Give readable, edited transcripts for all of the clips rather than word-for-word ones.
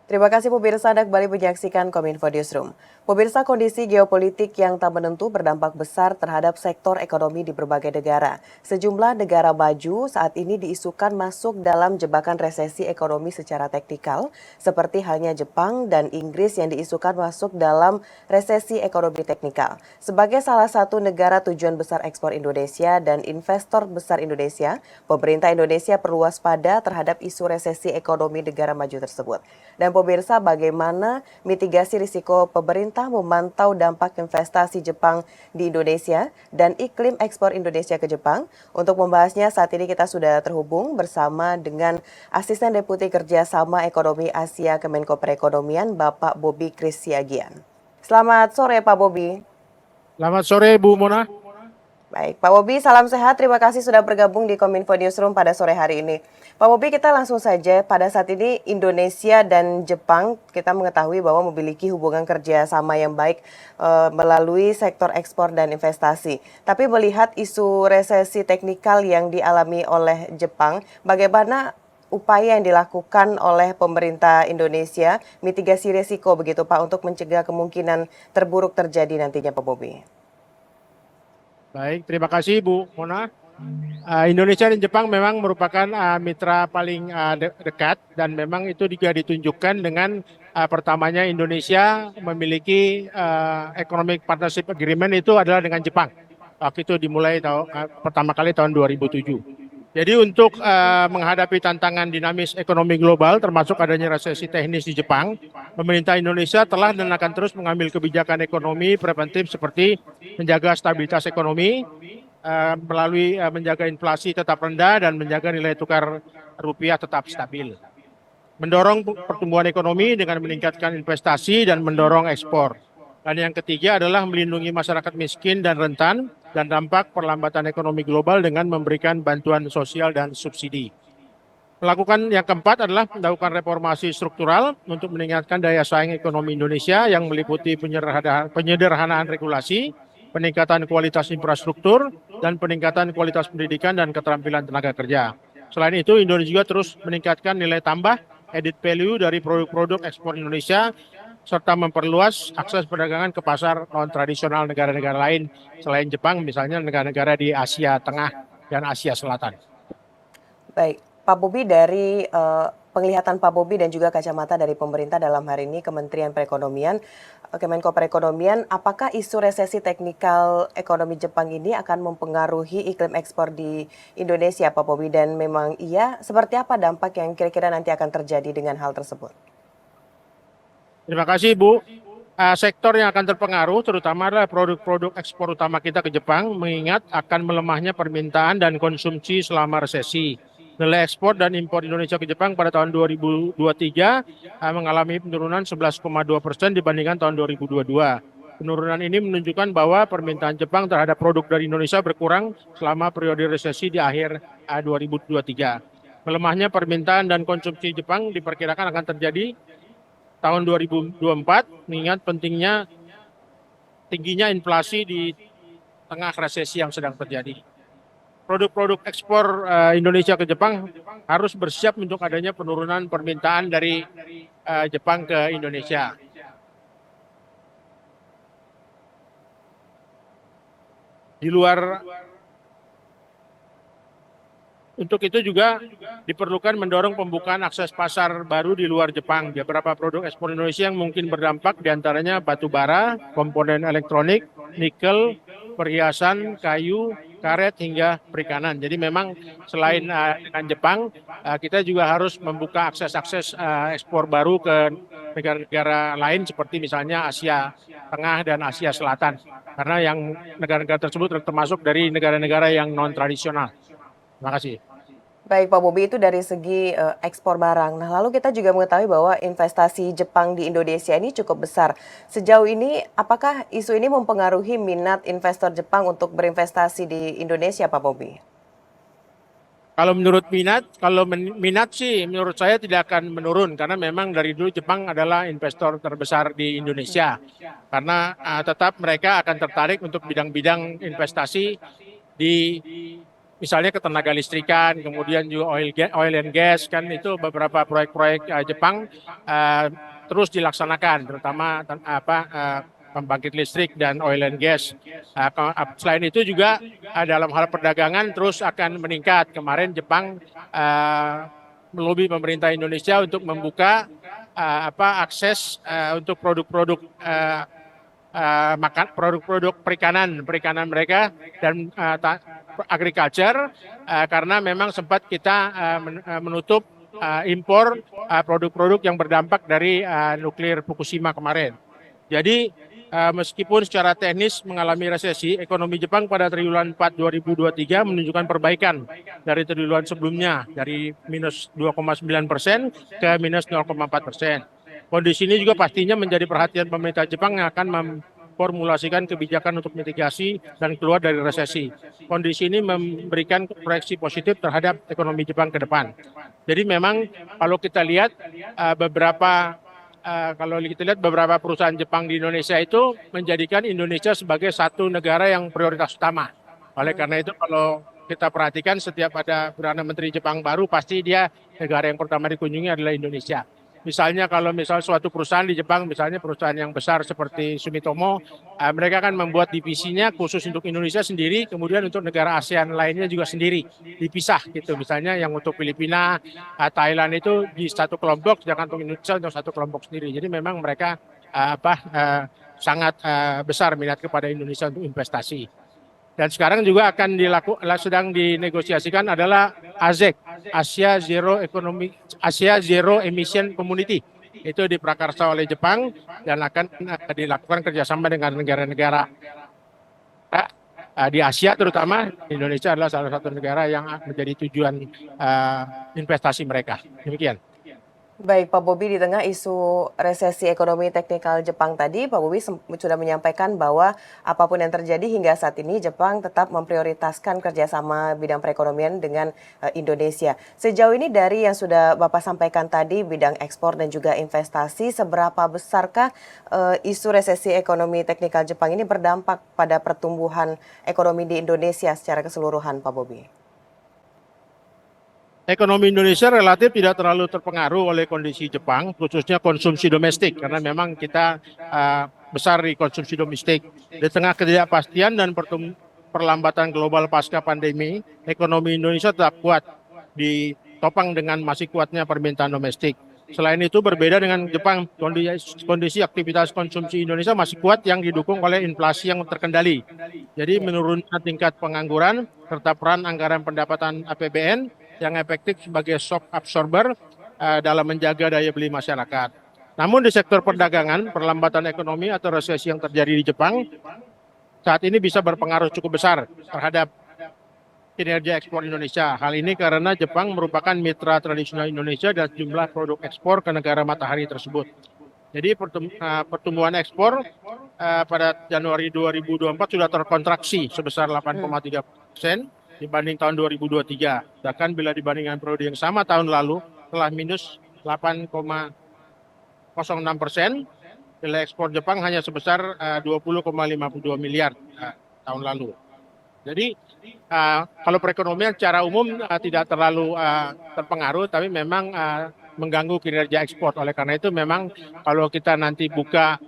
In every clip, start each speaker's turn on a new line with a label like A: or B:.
A: Terima kasih pemirsa Anda kembali menyaksikan Kominfo Newsroom. Pemirsa, kondisi geopolitik yang tak menentu berdampak besar terhadap sektor ekonomi di berbagai negara. Sejumlah negara maju saat ini diisukan masuk dalam jebakan resesi ekonomi secara teknikal, seperti halnya Jepang dan Inggris yang diisukan masuk dalam resesi ekonomi teknikal. Sebagai salah satu negara tujuan besar ekspor Indonesia dan investor besar Indonesia, pemerintah Indonesia perlu waspada terhadap isu resesi ekonomi negara maju tersebut. Dan pemirsa, bagaimana mitigasi risiko pemerintah memantau dampak investasi Jepang di Indonesia dan iklim ekspor Indonesia ke Jepang? Untuk membahasnya saat ini kita sudah terhubung bersama dengan Asisten Deputi Kerjasama Ekonomi Asia Kemenko Perekonomian, Bapak Bobi Kristiagian. Selamat sore Pak Bobi.
B: Selamat sore Bu Mona.
A: Baik, Pak Bobi, salam sehat. Terima kasih sudah bergabung di Kominfo Newsroom pada sore hari ini. Pak Bobi, kita langsung saja. Pada saat ini Indonesia dan Jepang kita mengetahui bahwa memiliki hubungan kerja sama yang baik melalui sektor ekspor dan investasi. Tapi melihat isu resesi teknikal yang dialami oleh Jepang, bagaimana upaya yang dilakukan oleh pemerintah Indonesia mitigasi risiko begitu Pak untuk mencegah kemungkinan terburuk terjadi nantinya Pak Bobi?
B: Baik, terima kasih Bu Mona. Indonesia dan Jepang memang merupakan mitra paling dekat dan memang itu juga ditunjukkan dengan pertamanya Indonesia memiliki Economic Partnership Agreement itu adalah dengan Jepang. Waktu itu dimulai pertama kali tahun 2007. Jadi untuk menghadapi tantangan dinamis ekonomi global termasuk adanya resesi teknis di Jepang, pemerintah Indonesia telah dan akan terus mengambil kebijakan ekonomi preventif seperti menjaga stabilitas ekonomi, melalui menjaga inflasi tetap rendah dan menjaga nilai tukar rupiah tetap stabil. Mendorong pertumbuhan ekonomi dengan meningkatkan investasi dan mendorong ekspor. Dan yang ketiga adalah melindungi masyarakat miskin dan rentan dan dampak perlambatan ekonomi global dengan memberikan bantuan sosial dan subsidi. Melakukan yang keempat adalah melakukan reformasi struktural untuk meningkatkan daya saing ekonomi Indonesia yang meliputi penyederhanaan regulasi, peningkatan kualitas infrastruktur, dan peningkatan kualitas pendidikan dan keterampilan tenaga kerja. Selain itu, Indonesia juga terus meningkatkan nilai tambah added value dari produk-produk ekspor Indonesia, serta memperluas akses perdagangan ke pasar non-tradisional negara-negara lain selain Jepang, misalnya negara-negara di Asia Tengah dan Asia Selatan.
A: Baik, Pak Bobi, dari penglihatan Pak Bobi dan juga kacamata dari pemerintah dalam hari ini Kementerian Perekonomian, Kemenko Perekonomian, apakah isu resesi teknikal ekonomi Jepang ini akan mempengaruhi iklim ekspor di Indonesia, Pak Bobi? Dan memang iya, seperti apa dampak yang kira-kira nanti akan terjadi dengan hal tersebut?
B: Terima kasih Bu. Sektor yang akan terpengaruh terutama adalah produk-produk ekspor utama kita ke Jepang, mengingat akan melemahnya permintaan dan konsumsi selama resesi. Nilai ekspor dan impor Indonesia ke Jepang pada tahun 2023 mengalami penurunan 11,2% dibandingkan tahun 2022. Penurunan ini menunjukkan bahwa permintaan Jepang terhadap produk dari Indonesia berkurang selama periode resesi di akhir 2023. Melemahnya permintaan dan konsumsi Jepang diperkirakan akan terjadi tahun 2024, mengingat tingginya inflasi di tengah resesi yang sedang terjadi. Produk-produk ekspor Indonesia ke Jepang harus bersiap untuk adanya penurunan permintaan dari Jepang ke Indonesia. Untuk itu juga diperlukan mendorong pembukaan akses pasar baru di luar Jepang. Beberapa produk ekspor Indonesia yang mungkin berdampak diantaranya batu bara, komponen elektronik, nikel, perhiasan, kayu, karet hingga perikanan. Jadi memang selain dengan Jepang, kita juga harus membuka akses-akses ekspor baru ke negara-negara lain seperti misalnya Asia Tengah dan Asia Selatan. Karena yang negara-negara tersebut termasuk dari negara-negara yang non-tradisional. Terima kasih.
A: Baik Pak Bobi, itu dari segi ekspor barang. Nah, lalu kita juga mengetahui bahwa investasi Jepang di Indonesia ini cukup besar. Sejauh ini, apakah isu ini mempengaruhi minat investor Jepang untuk berinvestasi di Indonesia, Pak Bobi?
B: Kalau minat sih menurut saya tidak akan menurun karena memang dari dulu Jepang adalah investor terbesar di Indonesia. Karena tetap mereka akan tertarik untuk bidang-bidang investasi di misalnya ketenaga listrikan, kemudian juga oil and gas kan itu beberapa proyek-proyek Jepang eh, terus dilaksanakan, terutama pembangkit listrik dan oil and gas. Selain itu juga dalam hal perdagangan terus akan meningkat. Kemarin Jepang melobi pemerintah Indonesia untuk membuka akses untuk produk-produk produk-produk perikanan mereka dan agriculture karena memang sempat kita menutup impor produk-produk yang berdampak dari nuklir Fukushima kemarin. Jadi meskipun secara teknis mengalami resesi, ekonomi Jepang pada triwulan 4 2023 menunjukkan perbaikan dari triwulan sebelumnya dari minus 2,9% ke minus 0,4%. Kondisi ini juga pastinya menjadi perhatian pemerintah Jepang yang akan memformulasikan kebijakan untuk mitigasi dan keluar dari resesi. Kondisi ini memberikan proyeksi positif terhadap ekonomi Jepang ke depan. Jadi memang kalau kita lihat beberapa perusahaan Jepang di Indonesia itu menjadikan Indonesia sebagai satu negara yang prioritas utama. Oleh karena itu kalau kita perhatikan setiap ada Perdana Menteri Jepang baru pasti dia negara yang pertama dikunjungi adalah Indonesia. Misalnya kalau suatu perusahaan di Jepang, misalnya perusahaan yang besar seperti Sumitomo, mereka akan membuat divisinya khusus untuk Indonesia sendiri, kemudian untuk negara ASEAN lainnya juga sendiri, dipisah gitu. Misalnya yang untuk Filipina, Thailand itu di satu kelompok, sedangkan untuk Indonesia untuk satu kelompok sendiri. Jadi memang mereka sangat besar minat kepada Indonesia untuk investasi. Dan sekarang juga sedang dinegosiasikan adalah AZEC, Asia Zero Emission Community. Itu diprakarsa oleh Jepang dan akan dilakukan kerjasama dengan negara-negara di Asia, terutama Indonesia adalah salah satu negara yang menjadi tujuan investasi mereka. Demikian.
A: Baik, Pak Bobi, di tengah isu resesi ekonomi teknikal Jepang tadi, Pak Bobi sudah menyampaikan bahwa apapun yang terjadi hingga saat ini, Jepang tetap memprioritaskan kerjasama bidang perekonomian dengan Indonesia. Sejauh ini dari yang sudah Bapak sampaikan tadi, bidang ekspor dan juga investasi, seberapa besarkah isu resesi ekonomi teknikal Jepang ini berdampak pada pertumbuhan ekonomi di Indonesia secara keseluruhan, Pak Bobi?
B: Ekonomi Indonesia relatif tidak terlalu terpengaruh oleh kondisi Jepang, khususnya konsumsi domestik, karena memang kita besar di konsumsi domestik. Di tengah ketidakpastian dan perlambatan global pasca pandemi, ekonomi Indonesia tetap kuat, ditopang dengan masih kuatnya permintaan domestik. Selain itu berbeda dengan Jepang, kondisi aktivitas konsumsi Indonesia masih kuat yang didukung oleh inflasi yang terkendali. Jadi menurunnya tingkat pengangguran serta peran anggaran pendapatan APBN yang efektif sebagai shock absorber dalam menjaga daya beli masyarakat. Namun di sektor perdagangan, perlambatan ekonomi atau resesi yang terjadi di Jepang saat ini bisa berpengaruh cukup besar terhadap kinerja ekspor Indonesia. Hal ini karena Jepang merupakan mitra tradisional Indonesia dan jumlah produk ekspor ke negara matahari tersebut. Jadi pertumbuhan ekspor pada Januari 2024 sudah terkontraksi sebesar 8,3% dibanding tahun 2023. Bahkan bila dibandingkan periode yang sama tahun lalu telah minus 8,06%, nilai ekspor Jepang hanya sebesar 20,52 miliar tahun lalu. Jadi kalau perekonomian secara umum tidak terlalu terpengaruh, tapi memang mengganggu kinerja ekspor. Oleh karena itu memang kalau kita nanti buka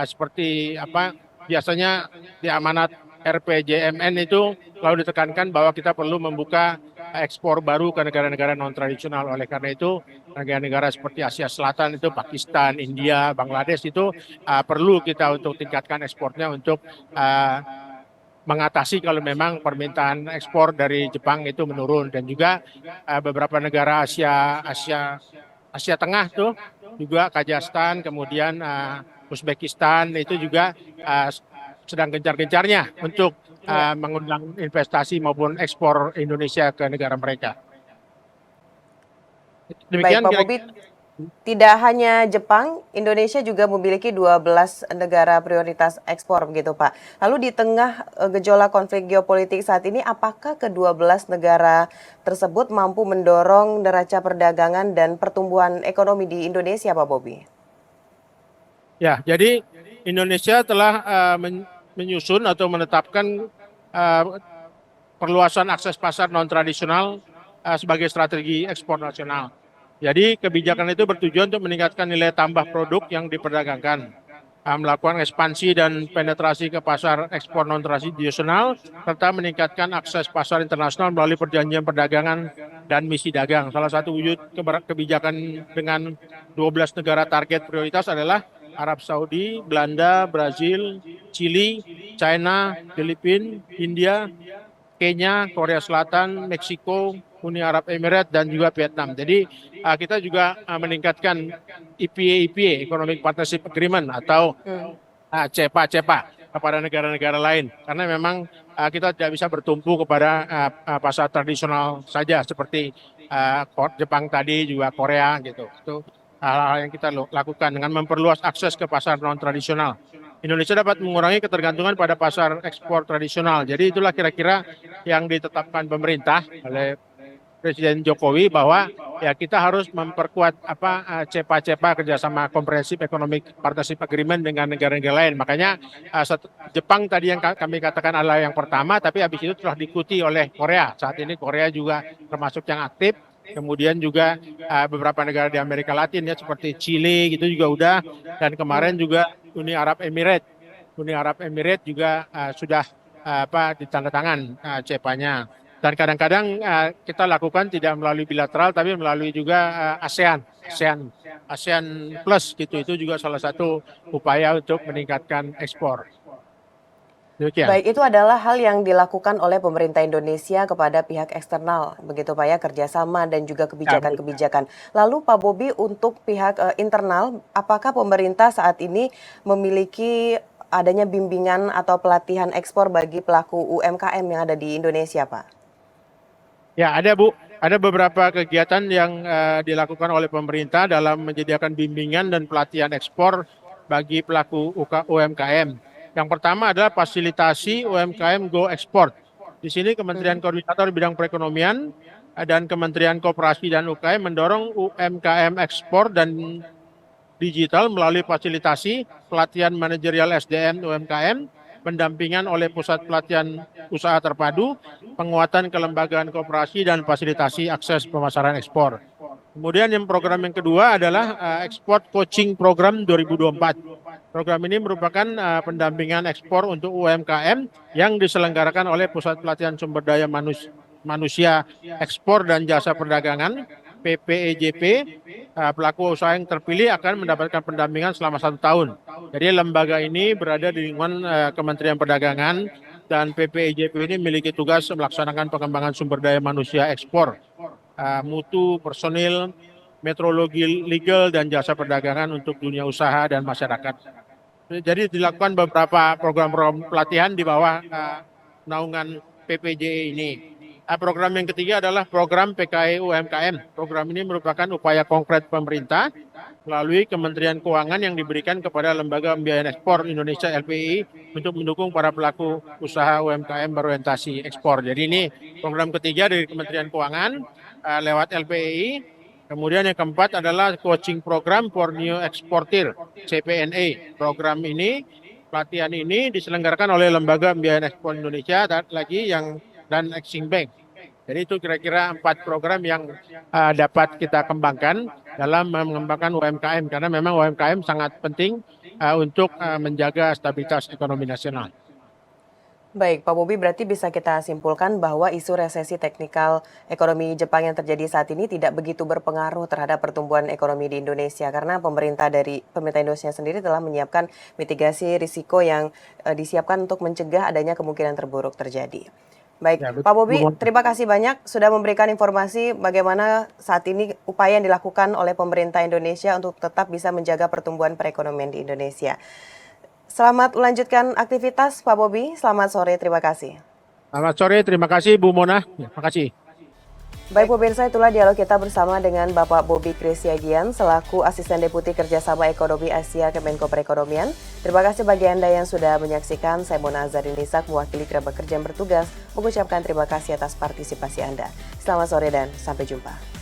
B: seperti biasanya di amanat RPJMN itu selalu ditekankan bahwa kita perlu membuka ekspor baru ke negara-negara non-tradisional. Oleh karena itu negara-negara seperti Asia Selatan itu Pakistan, India, Bangladesh itu perlu kita untuk tingkatkan ekspornya untuk mengatasi kalau memang permintaan ekspor dari Jepang itu menurun. Dan juga beberapa negara Asia Tengah tuh juga Kazakhstan, kemudian Uzbekistan itu juga sedang gencar-gencarnya untuk mengundang investasi maupun ekspor Indonesia ke negara mereka.
A: Demikian, baik Pak Bobi, tidak hanya Jepang, Indonesia juga memiliki 12 negara prioritas ekspor begitu Pak. Lalu di tengah gejolak konflik geopolitik saat ini, apakah ke-12 negara tersebut mampu mendorong neraca perdagangan dan pertumbuhan ekonomi di Indonesia, Pak Bobi?
B: Ya, jadi Indonesia telah menyusun atau menetapkan perluasan akses pasar non-tradisional sebagai strategi ekspor nasional. Jadi kebijakan itu bertujuan untuk meningkatkan nilai tambah produk yang diperdagangkan, melakukan ekspansi dan penetrasi ke pasar ekspor non-tradisional, serta meningkatkan akses pasar internasional melalui perjanjian perdagangan dan misi dagang. Salah satu wujud kebijakan dengan 12 negara target prioritas adalah Arab Saudi, Belanda, Brazil, Chili, China, Filipina, India, Kenya, Korea Selatan, Meksiko, Uni Arab Emirates, dan juga Vietnam. Jadi kita juga meningkatkan EPA, Economic Partnership Agreement, atau CEPA kepada negara-negara lain. Karena memang kita tidak bisa bertumpu kepada pasar tradisional saja seperti Jepang tadi, juga Korea gitu. Itu hal-hal yang kita lakukan dengan memperluas akses ke pasar non-tradisional. Indonesia dapat mengurangi ketergantungan pada pasar ekspor tradisional. Jadi itulah kira-kira yang ditetapkan pemerintah oleh Presiden Jokowi, bahwa ya kita harus memperkuat CEPA kerjasama Comprehensive Economic Partnership Agreement dengan negara-negara lain. Makanya Jepang tadi yang kami katakan adalah yang pertama, tapi habis itu telah diikuti oleh Korea. Saat ini Korea juga termasuk yang aktif. Kemudian juga beberapa negara di Amerika Latin ya seperti Chili gitu juga udah, dan kemarin juga Uni Arab Emirates. Uni Arab Emirates juga sudah ditandatangan CEPA-nya. Dan kadang-kadang kita lakukan tidak melalui bilateral tapi melalui juga ASEAN Plus gitu. Itu juga salah satu upaya untuk meningkatkan ekspor. Demikian.
A: Baik, itu adalah hal yang dilakukan oleh pemerintah Indonesia kepada pihak eksternal, begitu Pak ya, kerjasama dan juga kebijakan-kebijakan. Lalu Pak Bobi, untuk pihak internal, apakah pemerintah saat ini memiliki adanya bimbingan atau pelatihan ekspor bagi pelaku UMKM yang ada di Indonesia, Pak?
B: Ya, ada Bu. Ada beberapa kegiatan yang dilakukan oleh pemerintah dalam menyediakan bimbingan dan pelatihan ekspor bagi pelaku UMKM. Yang pertama adalah fasilitasi UMKM Go Export. Di sini Kementerian Koordinator Bidang Perekonomian dan Kementerian Koperasi dan UKM mendorong UMKM ekspor dan digital melalui fasilitasi pelatihan manajerial SDM UMKM, pendampingan oleh Pusat Pelatihan Usaha Terpadu, penguatan kelembagaan koperasi, dan fasilitasi akses pemasaran ekspor. Kemudian program yang kedua adalah Export Coaching Program 2024. Program ini merupakan pendampingan ekspor untuk UMKM yang diselenggarakan oleh Pusat Pelatihan Sumber Daya Manusia Ekspor dan Jasa Perdagangan, PPEJP. Pelaku usaha yang terpilih akan mendapatkan pendampingan selama 1 tahun. Jadi lembaga ini berada di lingkungan Kementerian Perdagangan, dan PPEJP ini memiliki tugas melaksanakan pengembangan sumber daya manusia ekspor, mutu, personil, metrologi legal, dan jasa perdagangan untuk dunia usaha dan masyarakat. Jadi dilakukan beberapa program-program pelatihan di bawah naungan PPJE ini. Program yang ketiga adalah program PKE UMKM. Program ini merupakan upaya konkret pemerintah melalui Kementerian Keuangan yang diberikan kepada Lembaga Pembiayaan Ekspor Indonesia LPI untuk mendukung para pelaku usaha UMKM berorientasi ekspor. Jadi ini program ketiga dari Kementerian Keuangan lewat LPI. Kemudian yang keempat adalah coaching program for new exporter, CPNA. Program ini, pelatihan ini diselenggarakan oleh Lembaga Pembiayaan Ekspor Indonesia dan Exim Bank. Jadi itu kira-kira 4 program yang dapat kita kembangkan dalam mengembangkan UMKM, karena memang UMKM sangat penting untuk menjaga stabilitas ekonomi nasional.
A: Baik, Pak Bobi, berarti bisa kita simpulkan bahwa isu resesi teknikal ekonomi Jepang yang terjadi saat ini tidak begitu berpengaruh terhadap pertumbuhan ekonomi di Indonesia, karena pemerintah Indonesia sendiri telah menyiapkan mitigasi risiko yang disiapkan untuk mencegah adanya kemungkinan terburuk terjadi. Baik, ya, Pak Bobi, terima kasih banyak sudah memberikan informasi bagaimana saat ini upaya yang dilakukan oleh pemerintah Indonesia untuk tetap bisa menjaga pertumbuhan perekonomian di Indonesia. Selamat melanjutkan aktivitas, Pak Bobi. Selamat sore, terima kasih.
B: Selamat sore, terima kasih Bu Mona. Terima kasih.
A: Baik pemirsa, itulah dialog kita bersama dengan Bapak Bobi Krisyagian selaku Asisten Deputi Kerjasama Ekonomi Asia Kemenko Perekonomian. Terima kasih bagi Anda yang sudah menyaksikan. Saya Mona Azharinisak mewakili kerabat kerja yang bertugas mengucapkan terima kasih atas partisipasi Anda. Selamat sore dan sampai jumpa.